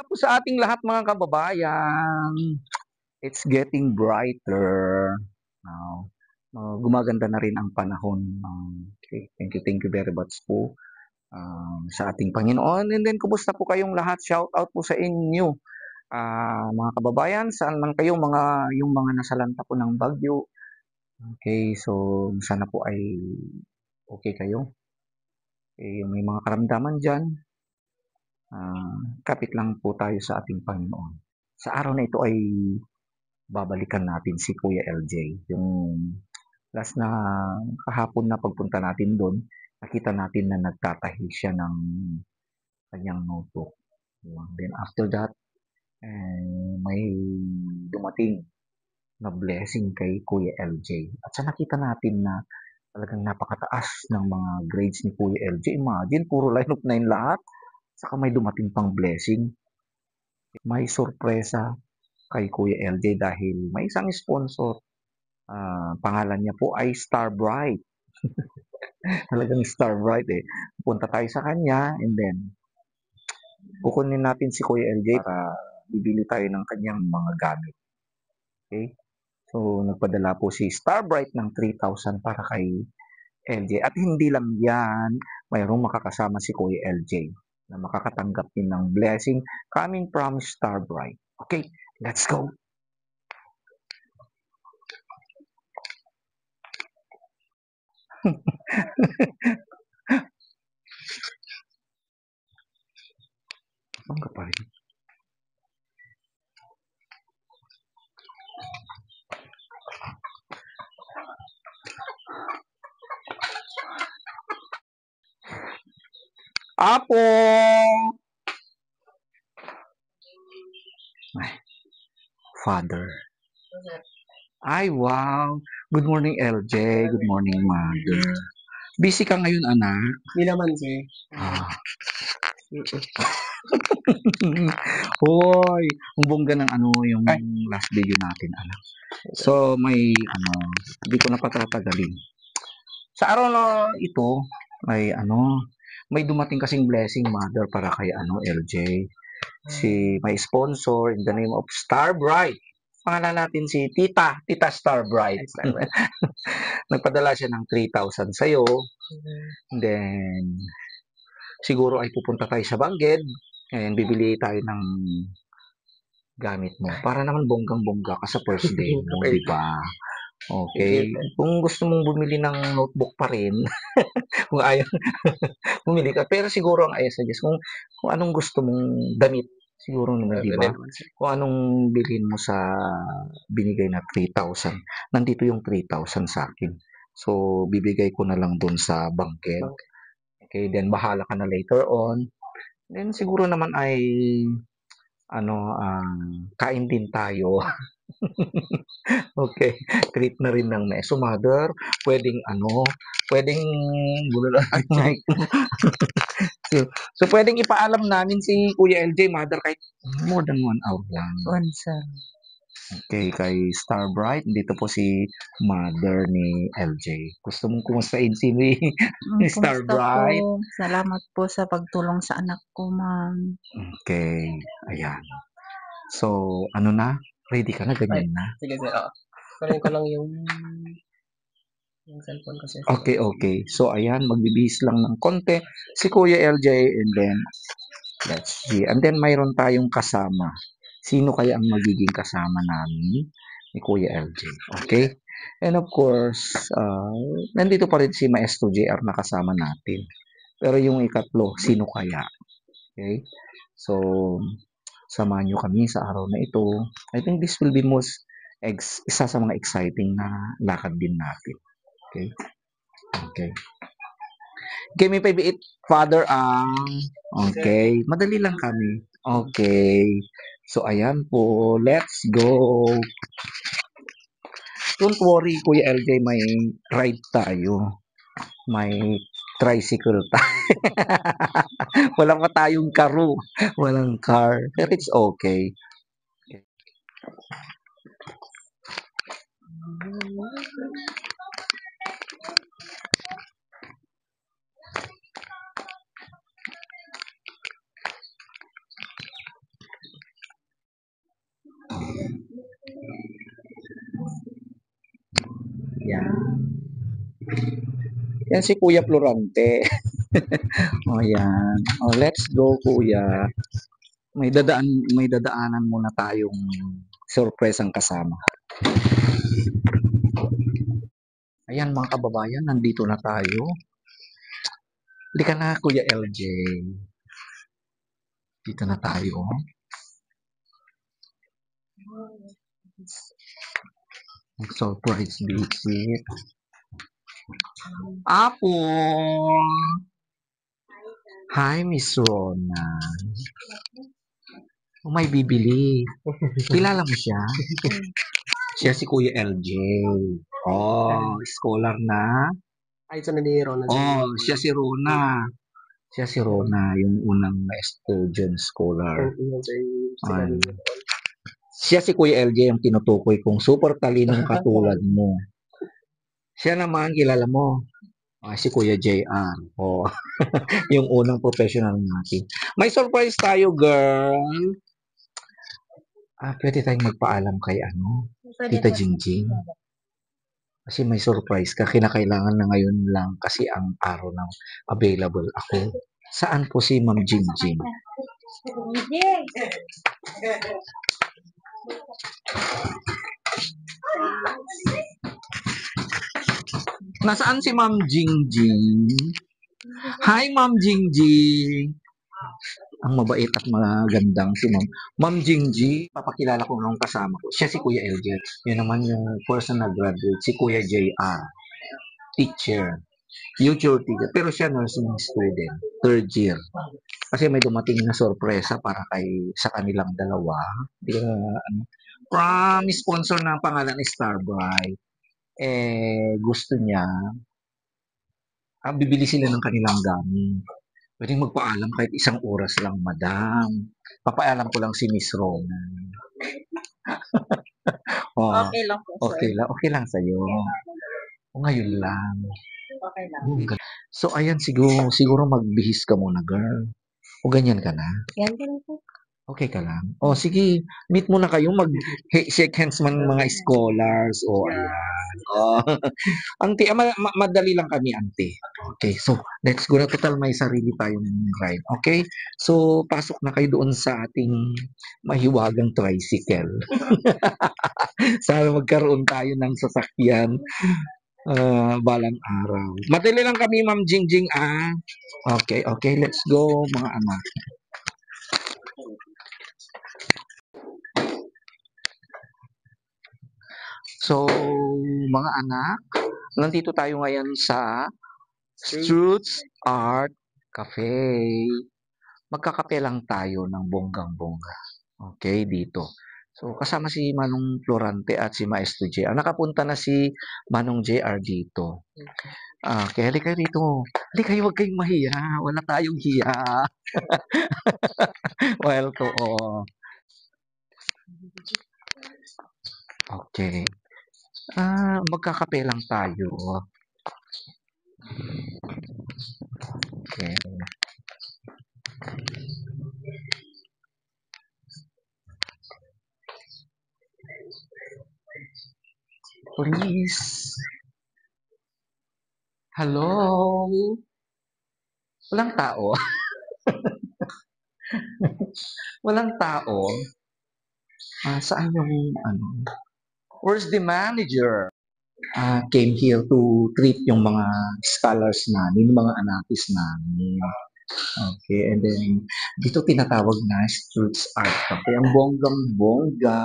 Po sa ating lahat mga kababayan, it's getting brighter. Now, gumaganda na rin ang panahon. Okay, thank you very much po sa ating Panginoon. And then, kumusta po kayong lahat? Shout out po sa inyo. Mga kababayan, saan man kayo, yung mga nasalanta po ng bagyo. Okay, so sana po ay okay kayo. Okay, may mga karamdaman dyan. Kapit lang po tayo sa ating Panginoon. Sa araw na ito ay babalikan natin si Kuya LJ. Yung last na kahapon na pagpunta natin doon, nakita natin na nagtatahi siya ng kanyang notebook. Then after that, may dumating na blessing kay Kuya LJ. At sa nakita natin na talagang napakataas ng mga grades ni Kuya LJ. Imagine, puro line of 9 lahat. Saka may dumating pang blessing. May sorpresa kay Kuya LJ dahil may isang sponsor. Pangalan niya po ay Star Bright. Talagang Star Bright eh. Punta tayo sa kanya and then kukunin natin si Kuya LJ para bibili tayo ng kanyang mga gamit. Okay? So, nagpadala po si Star Bright ng 3,000 para kay LJ. At hindi lang yan, mayroong makakasama si Kuya LJ na makakatanggap din ng blessing coming from Star Bright. Okay, let's go! Bangga pa rin. Apo! Ay, Father. Ay, wow. Good morning, LJ. Good morning, Mother. Busy ka ngayon, anak? Hindi naman, sir. Hoy, ang bongga ng yung last video natin, anak. So, hindi ko na patatagalin. Sa araw na ito, may may dumating kasing blessing, Mother, para kay LJ. May sponsor in the name of Star Bright. Pangalan natin si Tita Star Bright. Nagpadala siya ng 3,000 sa'yo. And then, siguro ay pupunta tayo sa Bangged and bibili tayo ng gamit mo. Para naman bonggang-bongga ka sa first day mo, di ba? Okay. Kung gusto mong bumili ng notebook pa rin, kung ayaw, bumili ka. Pero siguro ang I suggest, kung anong gusto mong damit, siguro naman, di ba? Kung anong bilhin mo sa binigay na 3,000. Nandito yung 3,000 sa akin. So, bibigay ko na lang dun sa Bangged. Okay, then bahala ka na later on. Then siguro naman ay kain din tayo. Okay, treat na rin ng So, Mother, pwedeng mic. so, pwedeng ipaalam namin si Kuya LJ, Mother, kahit more than 1 hour lang. Sir. Okay, kay Star Bright, dito po si Mother ni LJ. Gusto mong kumustahin si Star Kumusta Bright? po? Salamat po sa pagtulong sa anak ko, ma'am. Okay, ayan. So, ready ka na? Ganyan na? Sige, sir. Kunin ko lang yung cellphone ko, sir. Okay. So, ayan, magbibihis lang ng konti si Kuya LJ and then, let's see. And then, mayroon tayong kasama. Sino kaya ang magiging kasama namin ni Kuya LJ? Okay? And of course, nandito pa rin si Maestro JR na kasama natin. Pero yung ikatlo, sino kaya? Okay? So, samahan nyo kami sa araw na ito. I think this will be isa sa mga exciting na lakad din natin. Okay? Okay, may pabiit, Father Okay, madali lang kami. Okay. So, ayan po. Let's go. Don't worry, Kuya LJ, may ride tayo. May tricycle tayo. Wala pa tayong karo. Walang car. But it's okay. Yan. Yan si Kuya Florante. O yan. O, let's go, Kuya. May dadaanan muna tayong surpresang kasama. Ayan mga kababayan, nandito na tayo. Halika na, Kuya LJ. Dito na tayo. Surprise visit. Apo! Hi, Miss Rona. May bibili. Kilala mo siya? Siya si Kuya LJ. Oh, scholar na. Ay, ito na ni Ronald. Oh, siya si Rona. Siya si Rona, yung unang student scholar. Ay. Siya si Kuya LJ ang tinutukoy kong super talinong katulad mo. Siya naman, kilala mo. Si Kuya JR. Oh, yung unang professional natin. May surprise tayo, girl. Pwede tayong magpaalam kay Tita Jingjing. Kasi may surprise ka. Kinakailangan na ngayon lang kasi ang araw na available ako. Saan po si Ma'am Jingjing? Nasaan si Ma'am Jingjing? Hi, Ma'am Jingjing. Ang mabait at magandang si Ma'am Jingjing. Papakilala ko nung kasama ko. Siya si Kuya LJ. Yun naman yung personal graduate, si Kuya JR. Teacher. Future teacher. Pero siya nursing student. Third year. Kasi may dumating na sorpresa para sa kanilang dalawa. From sponsor na pangalan ni Starbright. Gusto niya bibili sila ng kanilang gamit. Pwedeng magpaalam kahit isang oras lang, madam. Papaalam ko lang si Miss Rona. Okay lang po, sir. Okay lang sa'yo. Ngayon lang. Okay lang. So, ayan, siguro magbihis ka muna, girl. O ganyan ka na? Yan din po. Okay ka lang? Sige, meet muna kayo, mag-shake hands man mga scholars. Auntie, madali lang kami, auntie. Okay, so, let's go na. Total, may sarili tayong ride. Okay? So, pasok na kayo doon sa ating mahiwagang tricycle. Sana magkaroon tayo ng sasakyan balang araw. Madali lang kami, Ma'am Jingjing, Okay, let's go, mga anak. So, mga anak, nandito tayo ngayon sa Struts Art Cafe. Magkakape lang tayo ng bonggang-bongga. Okay, dito. So, kasama si Manong Florante at si Maestro JR. Nakapunta na si Manong JR dito. Okay, halika dito. Halika kayo, huwag kayong mahiya. Wala tayong hiya. Okay. Magkakape lang tayo. Okay. Please. Hello? Walang tao? Walang tao? Saan yung Where's the manager? Came here to treat yung mga scholars namin, mga anakis namin. Okay, and then dito tinatawag na Struts Art Cafe. Ang bonggang-bongga.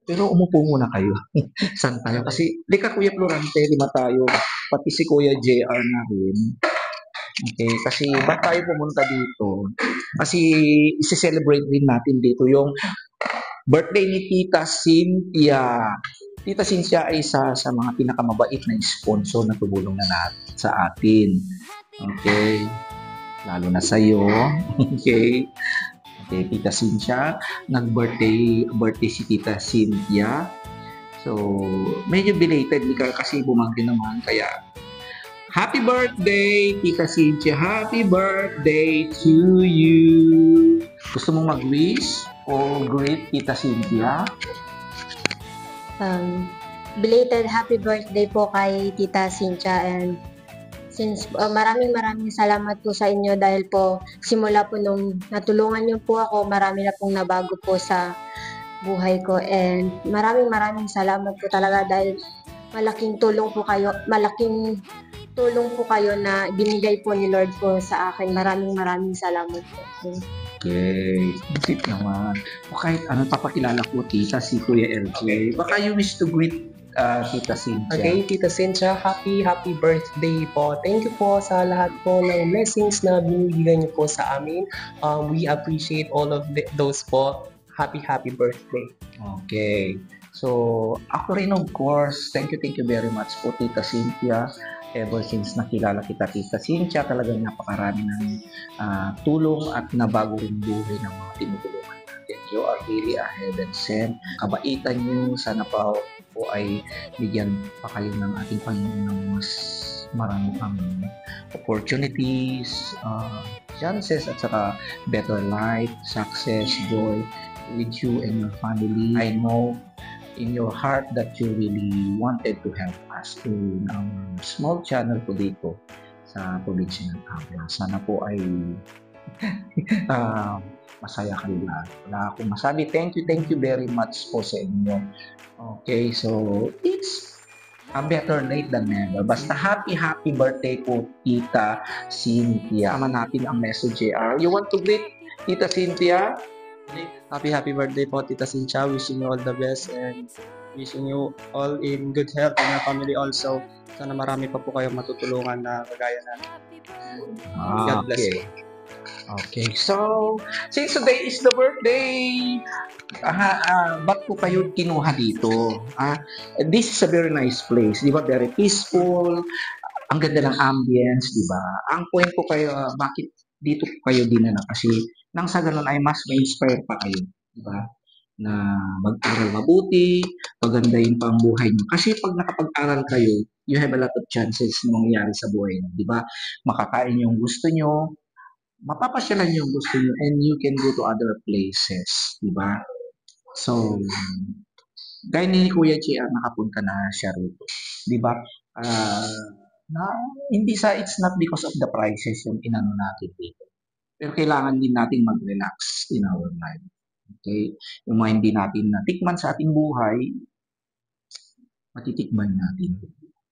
Pero umupo muna kayo. Saan tayo? Kasi, lika Kuya Florante, lima tayo. Pati si Kuya JR na rin. Okay, kasi ba't tayo pumunta dito? Kasi isi-celebrate din natin dito yung birthday ni Tita Cynthia. Tita Cynthia ay isa sa mga pinakamabait na sponsor na tumulong na sa atin. Okay? Lalo na sa'yo. Okay? Okay, Tita Cynthia. Nag-birthday si Tita Cynthia. So, medyo belated kasi bumangkin naman. Kaya, happy birthday, Tita Cynthia. Happy birthday to you. Gusto mong mag-wish o greet Tita Cynthia? belated happy birthday po kay Tita Cynthia, and since maraming salamat po sa inyo dahil po simula po nung natulungan niyo po ako, marami na pong nabago po sa buhay ko, and maraming salamat po talaga dahil malaking tulong po kayo na binigay po ni Lord po sa akin. Maraming salamat po. Okay, sweet naman. O kahit ano, papakilala ko, tita, si Kuya LJ. Baka you wish to greet Tita Cynthia. Okay, Tita Cynthia, happy birthday po. Thank you po sa lahat po ng blessings na binibigay niyo po sa amin. We appreciate all of those po. Happy birthday. Okay. So, ako rin of course, thank you very much po Tita Cynthia. Ever since nakilala kita Tita Cynthia, talagang napakarami ng tulong at nabago rin buhay ng mga tinutulungan natin. You are really a heaven sent. Kabaitan niyo, sana pa po ay bigyan pa kayo ng ating Panginoon ng mas marami pang opportunities, chances, at saka better life, success, joy with you and your family. I know in your heart that you really wanted to help us in our small channel po dito sa probinsya ng Abra. Sana po ay masaya kayo lahat. Wala akong masabi. Thank you very much po sa inyo. Okay, so it's a better late than never. Basta happy birthday po Tita Cynthia. Tama natin ang message JR. You want to greet Tita Cynthia? Happy birthday po, Tita Cynthia. Wishing you all the best and wishing you all in good health and your family also. Sana marami pa po kayong matutulungan na kagaya natin. God bless you. Okay, so since today is the birthday, ba't po kayo kinuha dito? This is a very nice place, di ba? Very peaceful, ang ganda ng ambience, di ba? Ang point po kayo, bakit dito kayo dinala? Kasi nang sa ganun ay mas ma-inspire pa kayo, di ba? Na mag-aral mabuti, pagandahin pa ang buhay niyo. Kasi pag nakapag-aral kayo, you have a lot of chances na mangyayari sa buhay niyo, di ba? Makakain yung gusto niyo, mapapasyalan yung gusto niyo, and you can go to other places, di ba? So, gaya ni Kuya JR, nakapunta na siya rito, di ba? It's not because of the prices yung inano natin dito. Pero kailangan din natin mag-relax in our life. Okay? Yung mga hindi natin natikman sa ating buhay, matitikman natin.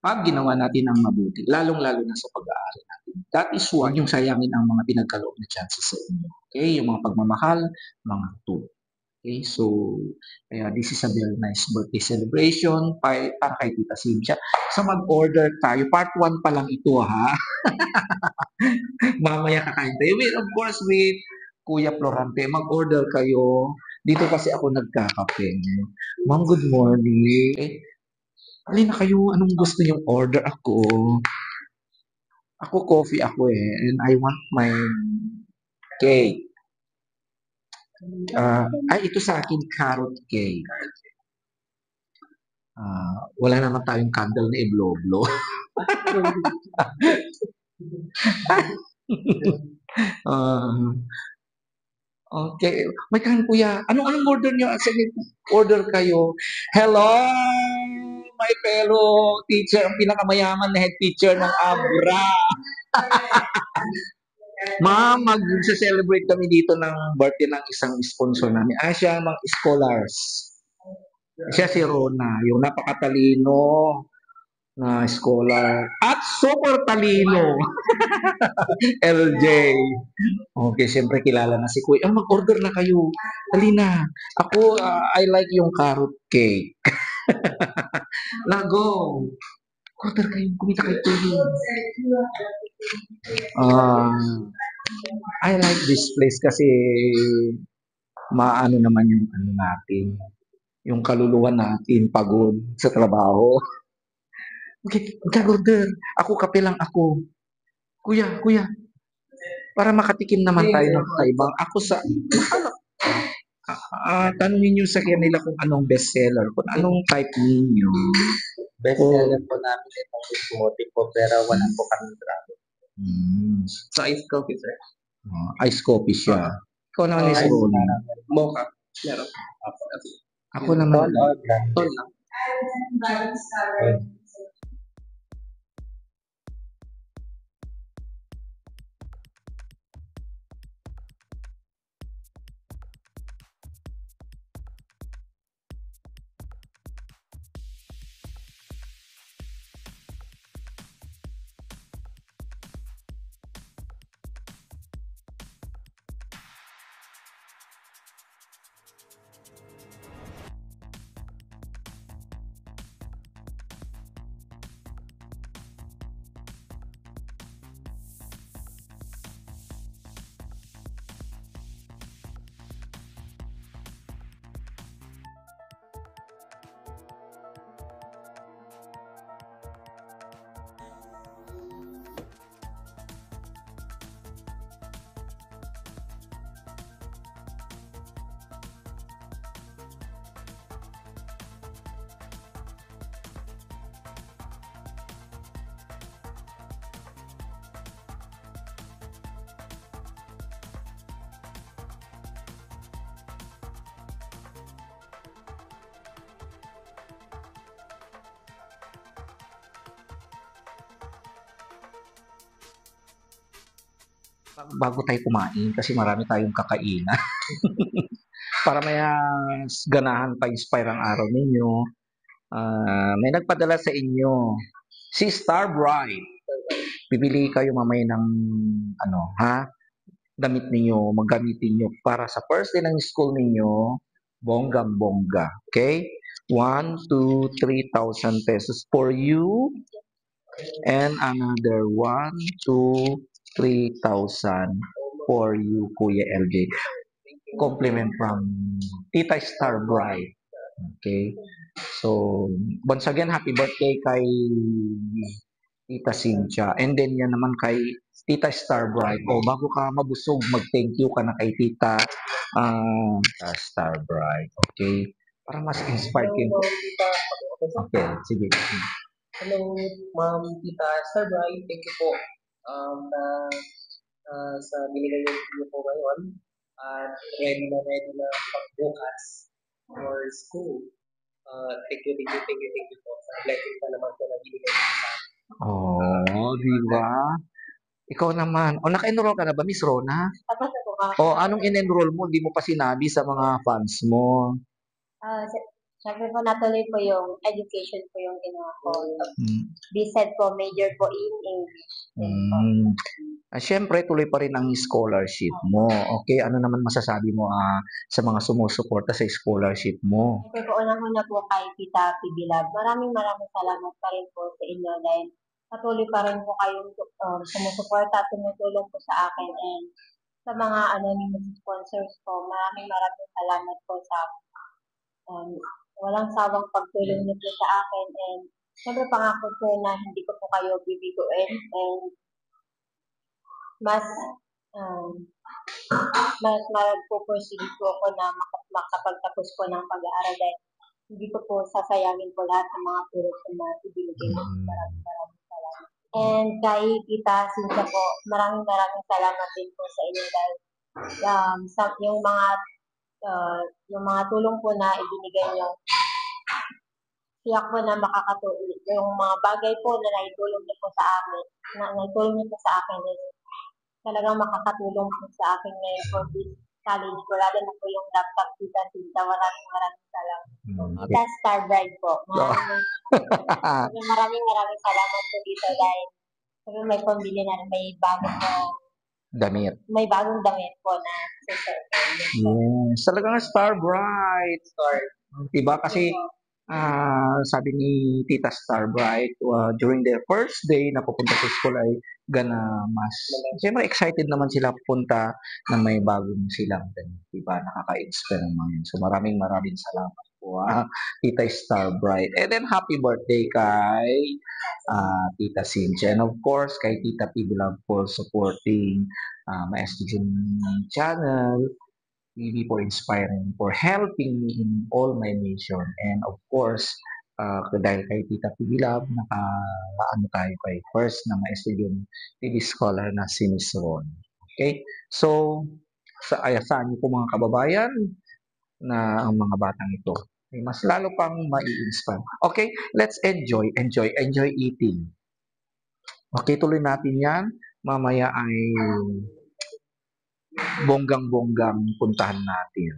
Pag ginawa natin ang mabuti, lalong-lalo na sa pag-aaral natin. That is why yung sayangin ang mga pinagkaloob na chances sa inyo. Okay? Yung mga pagmamahal, mga tulong. Okay? So, this is a very nice birthday celebration para kay Tita Cynthia. So, mag-order tayo. Part 1 pa lang ito, ha? Mamaya kakain tayo. Of course, with Kuya Florante, mag-order kayo. Dito kasi ako nagkakape. Ma'am, good morning. Alin na kayo, anong gusto niyong order ako? Ako, coffee ako and I want my cake. Ito sa akin, carrot cake. Wala naman tayong candle na ibloblo. Okay. May kain kuya. Anong order nyo? Sige, order kayo. Hello, my fellow teacher, ang pinakamayaman na head teacher ng Abra. Ma'am, mag-celebrate kami dito ng birthday ng isang sponsor namin. Siya mga scholars. Siya si Rona, yung napakatalino na scholar at super talino. LJ. Okay, siyempre kilala na si Kuya. Mag-order na kayo. Dali na. Ako, I like yung carrot cake. Go. Order kayo. Kumita kayo tuloy. I like this place kasi maano naman yung ano natin. Yung kaluluwa natin pagod sa trabaho. Okay, order. Ako, kape lang ako. Kuya. Para makatikim naman tayo ng kaibang. Ako sa... tanungin nyo sa kanila kung anong bestseller, kung anong type ninyo. Bestseller po namin itong smoothie po, pero wala po kami drago. So, iced coffee, sir. Iced coffee siya. Ikaw naman is Rolling. Mocha. Meron. Ako naman. Tol lang. Bago tayo kumain kasi marami tayong kakainan. Para may ganahan pa-inspire ang araw ninyo. May nagpadala sa inyo. Si Star Bright. Bibili kayo mamaya ng damit ninyo, maggamitin nyo para sa first day ng school ninyo, bonggang-bongga. Okay? 1, 2, 3,000 pesos for you. And another 1, 2, 3,000 for you, Kuya LJ. Compliment from Tita Star Bright. Okay? So, once again, happy birthday kay Tita Cynthia. And then yan naman kay Tita Star Bright. O, bago ka mabusog, mag-thank you ka na kay Tita Star Bright. Okay? Para mas inspired kayo. Okay, sige. Hello, Ma'am Tita Star Bright. Thank you po sa binigay niyo po ngayon. At ready na pagbukas for school. Thank you po sa blessing pa naman po na binigay niyo sa akin. Oh, di ba? Ikaw naman. O, naka-enroll ka na ba, Miss Rona? Tapos po O, anong in-enroll mo? Di mo pa sinabi sa mga fans mo. Siyempre po natuloy po yung education po yung ginawa ko. Hmm. BSED po, major po in English. Siyempre, tuloy pa rin ang scholarship mo. Okay, ano naman masasabi mo sa mga sumusuporta sa scholarship mo? Siyempre po, unang-una po kay Tita Pibilab. Maraming salamat pa rin po sa inyo dahil patuloy pa rin po kayong sumusuporta at tumutulong po sa akin. And sa mga anonymous sponsors po, maraming salamat po sa walang sawang pagtulong niyo po sa akin. And siyempre pangako po na hindi ko po kayo bibiguin and mas magpupursige po ako na makapagtapos po ng pag-aaral dahil hindi ko po sasayangin po lahat ng mga tulong ko na ibinigay ko. Maraming salamat. And kay Tita Cynthia po, maraming salamat din po sa inyo dahil yung mga tulong po na ibinigay niyo, siyak po na makakatulong. Yung mga bagay po na naitulong niyo po sa akin, is talagang makakatulong po sa akin ngayon for this college ko. Lalo na po yung laptop, Tita Cynthia. Maraming salamat. Tita Star Bright po. Maraming salamat po dito dahil may pambili na may bagong damit po na susunod. Yes, talagang Star Bright. Diba? Kasi sabi ni Tita Star Bright, during their first day na pupunta sa school ay siyempre excited naman sila pupunta na may bagong silang damit. Diba? Nakaka-inspire naman. So maraming salamat po Tita Star Bright. And then happy birthday kay Tita Cynthia. And of course, kay Tita Pibilab for supporting my STG channel. Really for inspiring, for helping me in all my mission. And of course, dahil kay Tita Pibilab, tayo kay first na ma-student TV scholar na si Miss Ron. Okay? So, saan niyo po mga kababayan na ang mga batang ito Ay mas lalo pang mai-inspire. Okay, let's enjoy eating. Okay, tuloy natin yan. Mamaya ay bonggang-bonggang puntahan natin.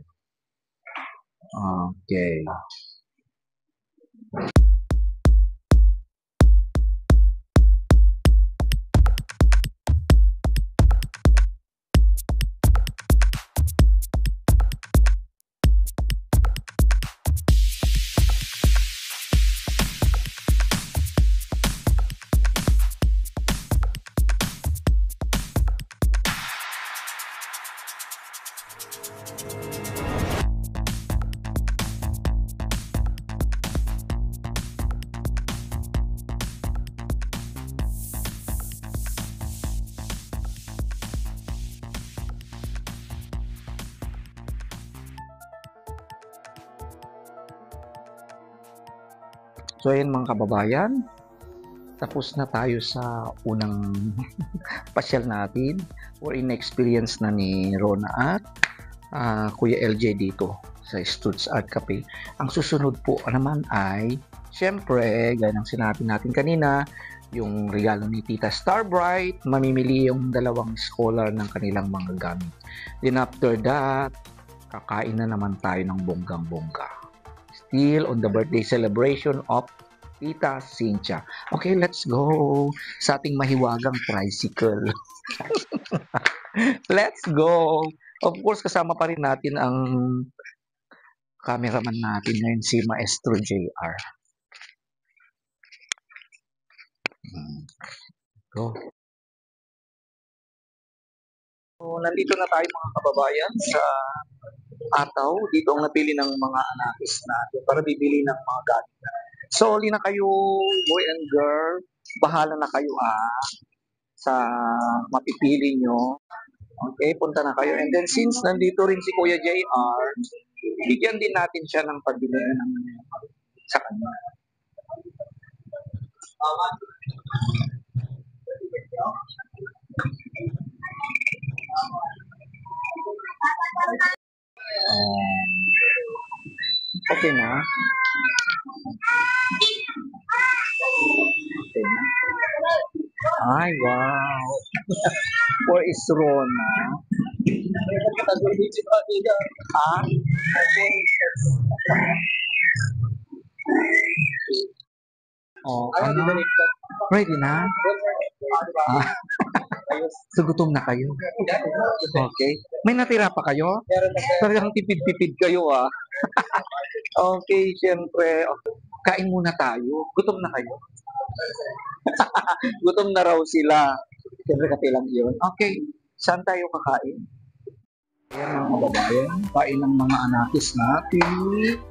Okay. So ayan mga kababayan, tapos na tayo sa unang pasyal natin or in-experience na ni Rona at Kuya LJ dito sa Stutz Art Cafe. Ang susunod po naman ay, syempre, gaya ng sinabi natin kanina, yung regalo ni Tita Starbright, mamimili yung dalawang scholar ng kanilang mga gamit. Then after that, kakain na naman tayo ng bonggang-bongga. Still on the birthday celebration of Tita Cynthia. Okay, let's go sa ating mahiwagang tricycle. Let's go! Of course, kasama pa rin natin ang cameraman natin ngayon, si Maestro JR. Go. So, nandito na tayo mga kababayan sa Ataw. Dito ang napili ng mga anakis natin para bibili ng mga gamit. So, uli na kayo, boy and girl. Bahala na kayo sa mapipili nyo. Okay, punta na kayo. And then since nandito rin si Kuya JR, bigyan din natin siya ng pagbili ng sa kanya. Okay na? Okay na? Ay, wow! Where is Rona? Oh, ano? Ready na? So, gutom na kayo? Okay. May natira pa kayo? Talagang tipid-tipid kayo Okay, syempre. Okay. Kain muna tayo. Gutom na kayo? Gutom na raw sila. Siyempre kasi lang yun. Okay, saan tayo kakain? Ayan mga kababayan, kain ng mga anakis natin.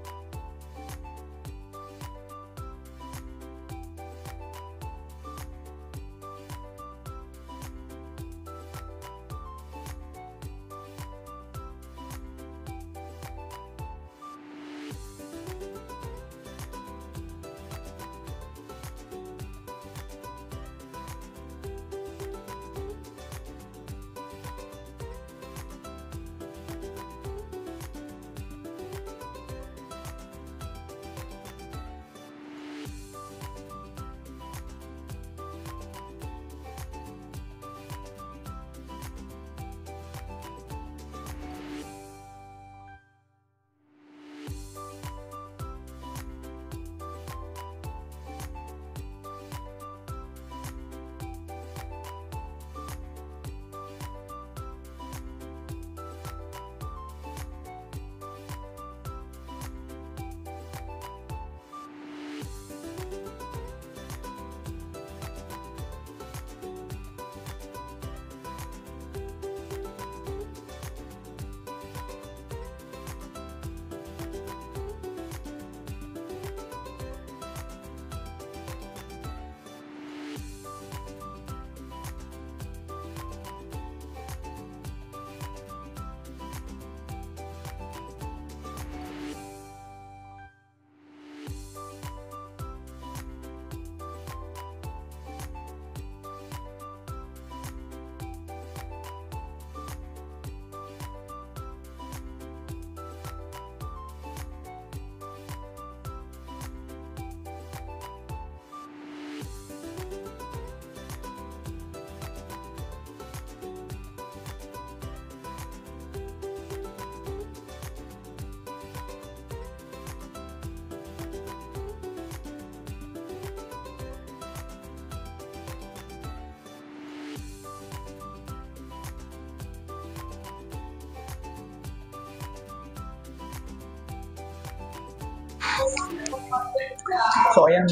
So ayan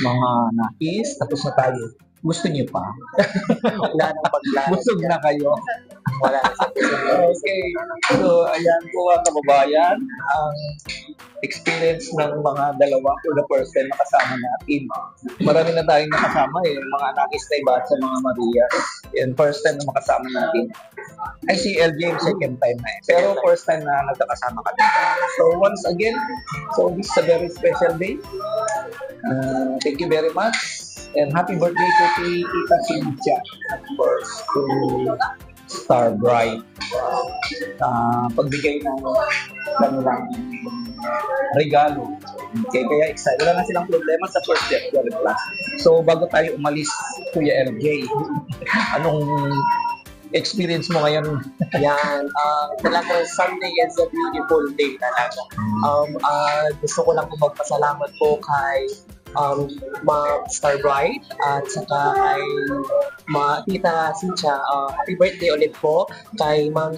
mga nakis, tapos na tayo. Gusto niyo pa? Wala nang paglalas. Busog na kayo? Wala na sa Okay. So, ayan po mga kababayan, ang experience ng mga dalawa for the first time nakasama natin. Marami na tayong nakasama mga nakis na iba sa mga Maria. And first time na makasama natin. Ay, si LJ second time na Pero first time na nagkakasama kami. So, once again, so this is a very special day. Thank you very much. And happy birthday to Tita Cynthia, of course, to Star Bright. Pagbigay ng kanilang regalo. Okay, kaya excited. Wala na silang problema sa first year, 12 plus. So, bago tayo umalis, Kuya LJ, anong experience mo ngayon? Yan, talagang Sunday is a beautiful day talaga. Gusto ko lang po magpasalamat po kay Ma'am Star Bright at saka kay Tita Cynthia. Happy birthday ulit po kay Ma'am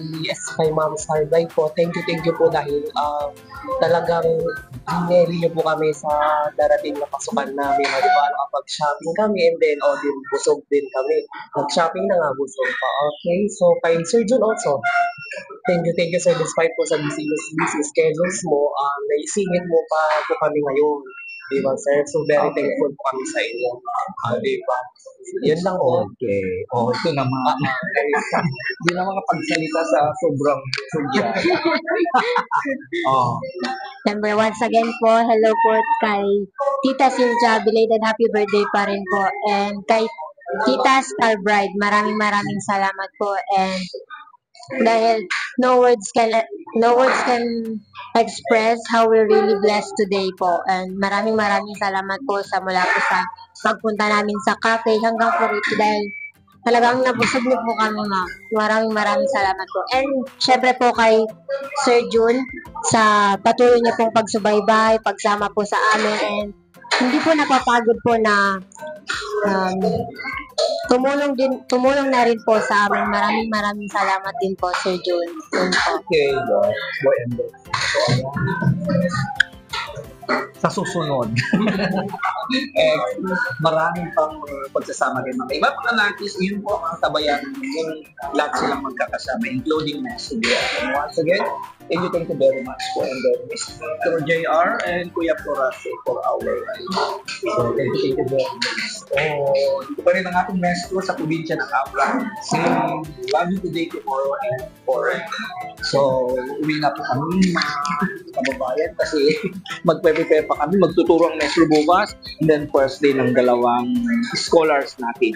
Star Bright po. Thank you po dahil talagang dineli niyo po kami sa darating na pasukan namin. Di ba, nakapag-shopping kami and then din busog din kami. Nag-shopping na nga, busog pa. Okay, so kay Sir Jun also, thank you sir, despite po sa busy schedules mo, naisingit mo pa po kami ngayon. Di ba, sir? So, very thankful po kami sa inyo. Di ba? Yan lang po. Okay. Ito naman. Hindi na makapagsalita sa sobrang sugya. Number once again po, hello po kay Tita Cynthia, belated happy birthday pa rin po. And kay Tita Star Bride, maraming salamat po. And dahil no words can express how we're really blessed today po. And maraming salamat po sa mula po sa pagpunta namin sa cafe hanggang po rito dahil talagang nabusog niyo po kami, ma'am. Maraming salamat po. And syempre po kay Sir Jun sa patuloy niyo pong pagsubaybay, pagsama po sa amin, and hindi po napapagod po na tumulong na rin po sa amin. Maraming salamat din po, Sir Jun. Okay, boy and girl. Sa susunod. Maraming pang pagsasama rin mga iba mga nakis. Yun po mga tabayan. Yung lahat silang magkakasama, including Messi. And once again, thank you very much po. And Mr. JR and Kuya Florase for our life. So, thank you very much. Ito pa rin ang ating maestro sa probinsya ng Abra. Saying, love you today, tomorrow, and forever. So, uwi na po kami mga kababayan kasi magpe-prepare pa kami. Magtuturo ang maestro bukas. And then, first day ng dalawang scholars natin.